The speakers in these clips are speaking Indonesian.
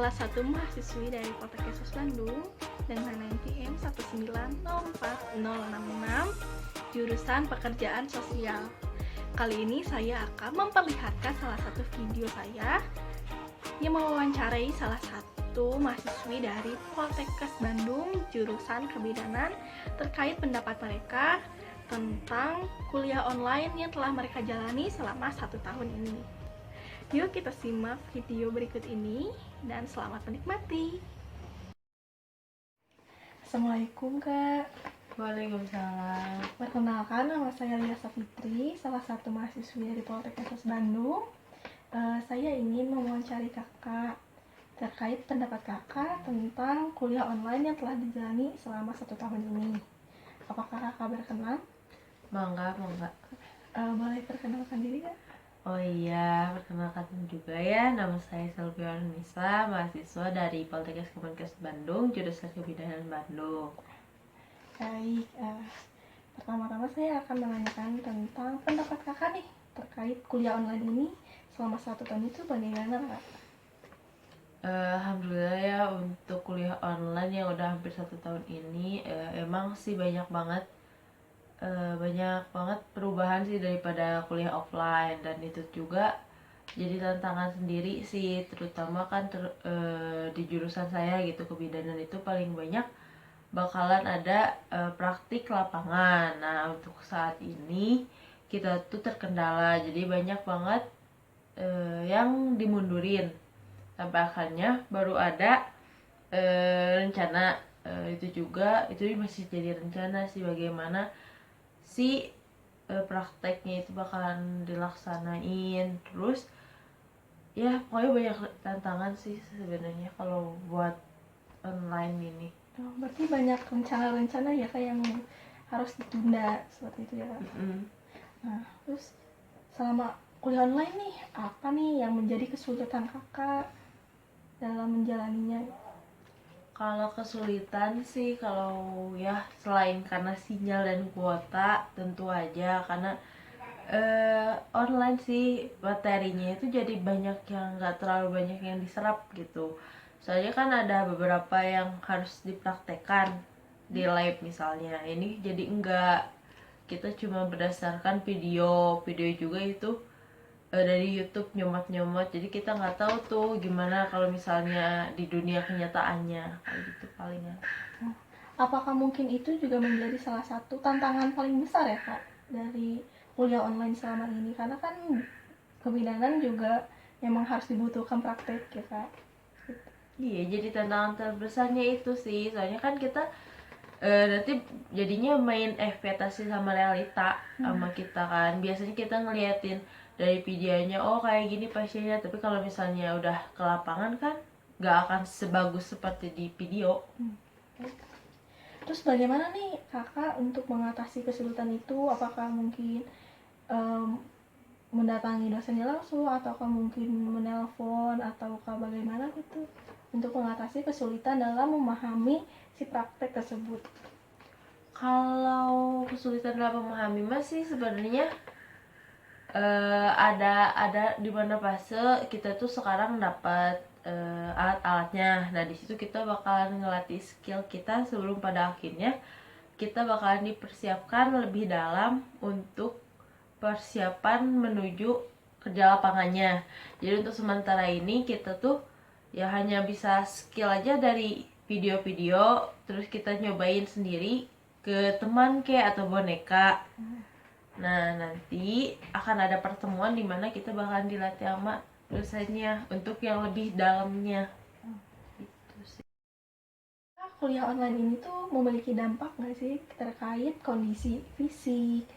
salah satu mahasiswi dari Poltekkes Bandung dengan NPM 1904066 jurusan Pekerjaan Sosial. Kali ini saya akan memperlihatkan salah satu video saya yang mewawancarai salah satu mahasiswi dari Poltekkes Bandung jurusan Kebidanan terkait pendapat mereka tentang kuliah online yang telah mereka jalani selama 1 tahun ini. Yuk kita simak video berikut ini dan selamat menikmati. Assalamualaikum Kak. Waalaikumsalam. Perkenalkan, nama saya Lia Safitri, salah satu mahasiswi dari Poltekkes Bandung. Saya ingin mewawancari Kakak terkait pendapat Kakak tentang kuliah online yang telah dijalani selama 1 tahun ini. Apakah Kakak berkenan? Mangga. Boleh perkenalkan diri Kak? Oh iya, perkenalkan juga ya, nama saya Selviana Nisa, mahasiswa dari Poltekkes Kemenkes Bandung, jurusan Kebidanan Bandung. Baik, pertama-tama saya akan menanyakan tentang pendapat Kakak nih terkait kuliah online ini selama 1 tahun itu bagaimana Kak? Alhamdulillah ya, untuk kuliah online yang udah hampir 1 tahun ini, emang sih banyak banget perubahan sih daripada kuliah offline, dan itu juga jadi tantangan sendiri sih, terutama kan di jurusan saya gitu, kebidanan itu paling banyak bakalan ada praktik lapangan. Nah, untuk saat ini kita tuh terkendala, jadi banyak banget yang dimundurin sampai akhirnya baru ada rencana. Itu masih jadi rencana sih, bagaimana si prakteknya itu bakalan dilaksanain. Terus ya pokoknya banyak tantangan sih sebenarnya kalau buat online ini. Berarti banyak rencana-rencana ya Kak yang harus ditunda seperti itu ya Kak? Nah, terus selama kuliah online nih, apa nih yang menjadi kesulitan Kakak dalam menjalaninya? Kalau kesulitan sih, kalau ya selain karena sinyal dan kuota, tentu aja karena online sih materinya itu jadi banyak yang nggak terlalu banyak yang diserap gitu. Soalnya kan ada beberapa yang harus dipraktekkan di live misalnya, ini jadi enggak, kita cuma berdasarkan video juga itu dari YouTube nyomot-nyomot, jadi kita nggak tahu tuh gimana kalau misalnya di dunia kenyataannya, kayak gitu palingan. Apakah mungkin itu juga menjadi salah satu tantangan paling besar ya Kak dari kuliah online selama ini? Karena kan kebidanan juga memang harus dibutuhkan praktek ya Kak. Iya, jadi tantangan terbesarnya itu sih, soalnya kan kita nanti jadinya main ekspektasi sama realita sama kita kan. Biasanya kita ngeliatin dari videonya, oh kayak gini pasiennya, tapi kalau misalnya udah ke lapangan kan nggak akan sebagus seperti di video. Terus bagaimana nih Kakak untuk mengatasi kesulitan itu? Apakah mungkin mendatangi dosennya langsung, ataukah mungkin menelpon, ataukah bagaimana gitu untuk mengatasi kesulitan dalam memahami si praktek tersebut? Kalau kesulitan dalam memahami masih sebenarnya ada di mana fase kita tuh sekarang dapat alat-alatnya. Nah, di situ kita bakalan ngelatih skill kita sebelum pada akhirnya kita bakalan dipersiapkan lebih dalam untuk persiapan menuju kerja lapangannya. Jadi untuk sementara ini kita tuh ya hanya bisa skill aja dari video-video, terus kita nyobain sendiri ke teman kayak atau boneka. Nah, nanti akan ada pertemuan di mana kita bakalan dilatih sama dosennya untuk yang lebih dalamnya. Gitu sih. Kuliah online ini tuh memiliki dampak nggak sih terkait kondisi fisik,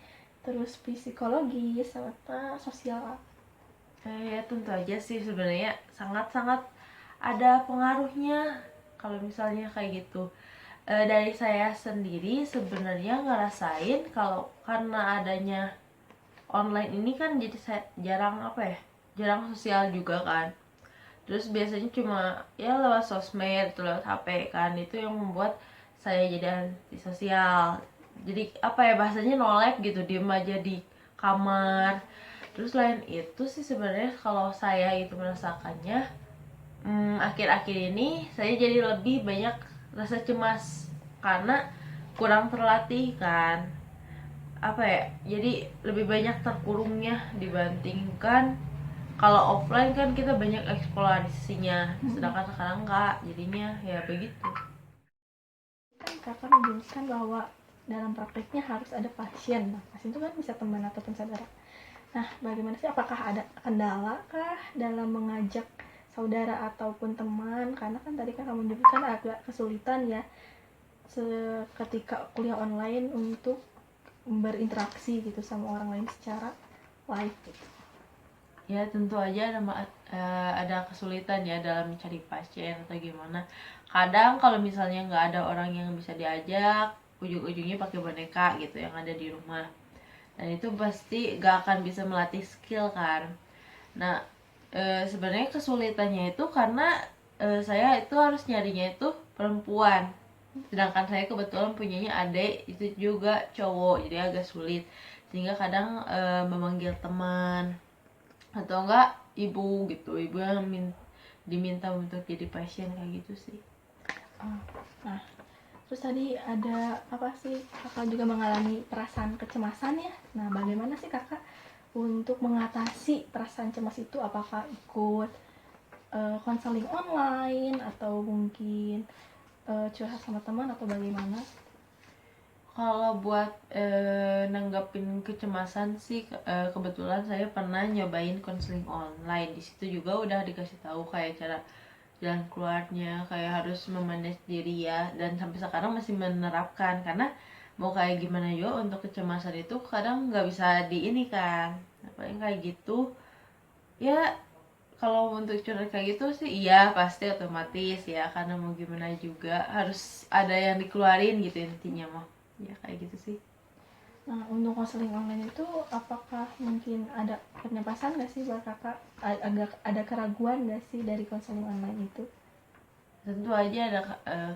terus psikologis, serta sosial? Ya tentu aja sih, sebenarnya sangat-sangat ada pengaruhnya kalau misalnya kayak gitu. Dari saya sendiri sebenarnya ngerasain kalau karena adanya online ini kan jadi saya jarang sosial juga kan. Terus biasanya cuma ya lewat sosmed atau lewat HP kan, itu yang membuat saya jadi antisosial. Jadi bahasanya no life gitu, diem aja di kamar. Terus selain itu sih sebenarnya kalau saya itu merasakannya akhir-akhir ini saya jadi lebih banyak rasa cemas karena kurang terlatih kan, apa ya, jadi lebih banyak terkurungnya dibandingkan kalau offline kan kita banyak eksplorasinya, sedangkan sekarang enggak, jadinya ya begitu. Kan kakak menjelaskan bahwa dalam prakteknya harus ada pasien. Nah, pasien itu kan bisa teman ataupun saudara. Nah, bagaimana sih? Apakah ada kendala kah dalam mengajak saudara ataupun teman? Karena kan tadi kakak menyebutkan agak kesulitan ya ketika kuliah online untuk berinteraksi gitu sama orang lain secara live gitu. Ya tentu aja ada kesulitan ya dalam mencari pasien atau gimana. Kadang kalau misalnya nggak ada orang yang bisa diajak, ujung-ujungnya pakai boneka gitu yang ada di rumah. Dan itu pasti nggak akan bisa melatih skill kan. Nah, sebenarnya kesulitannya itu karena saya itu harus nyarinya itu perempuan. Sedangkan saya kebetulan punyanya adik itu juga cowok, jadi agak sulit. Sehingga kadang memanggil teman atau enggak ibu gitu, ibu yang diminta untuk jadi pasien kayak gitu sih. Nah, terus tadi ada apa sih, kakak juga mengalami perasaan kecemasan ya. Nah, bagaimana sih kakak untuk mengatasi perasaan cemas itu? Apakah ikut konseling online atau mungkin curhat sama teman atau bagaimana? Kalau buat nanggapin kecemasan sih, kebetulan saya pernah nyobain konseling online. Di situ juga udah dikasih tahu kayak cara jalan keluarnya, kayak harus memanage diri ya. Dan sampai sekarang masih menerapkan, karena mau kayak gimana juga untuk kecemasan itu kadang nggak bisa di ini kan. Paling kayak gitu. Ya kalau untuk curhat kayak gitu sih iya pasti otomatis ya, karena mau gimana juga harus ada yang dikeluarin gitu intinya mah. Ya kayak gitu sih. Nah, untuk konseling online itu apakah mungkin ada penyebabkan nggak sih buat kakak? Agak ada keraguan nggak sih dari konseling online itu? Tentu aja ada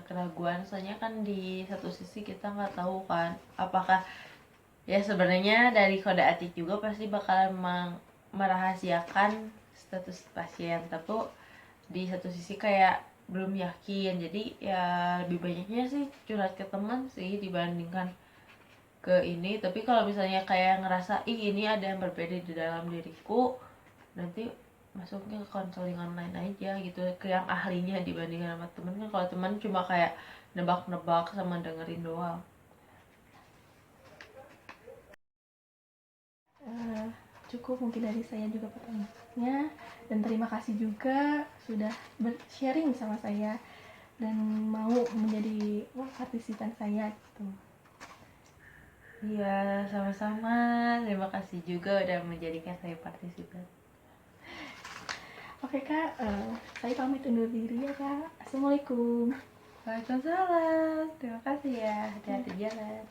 keraguan, soalnya kan di satu sisi kita nggak tahu kan apakah, ya sebenarnya dari kode etik juga pasti bakalan merahasiakan status pasien, tapi di satu sisi kayak belum yakin, jadi ya lebih banyaknya sih curhat ke teman sih dibandingkan ke ini. Tapi kalau misalnya kayak ngerasa ini ada yang berbeda di dalam diriku, nanti masuknya ke konseling online aja gitu, ke yang ahlinya dibandingkan sama temen. Kan kalau teman cuma kayak nebak-nebak sama dengerin doang. Cukup mungkin dari saya juga pertanyaannya, dan terima kasih juga sudah sharing sama saya dan mau menjadi partisipan saya gitu. Iya, sama-sama. Terima kasih juga udah menjadikan saya partisipan. Oke kak, saya pamit undur diri ya kak. Assalamualaikum. Waalaikumsalam. Terima kasih ya. Hati-hati jalan.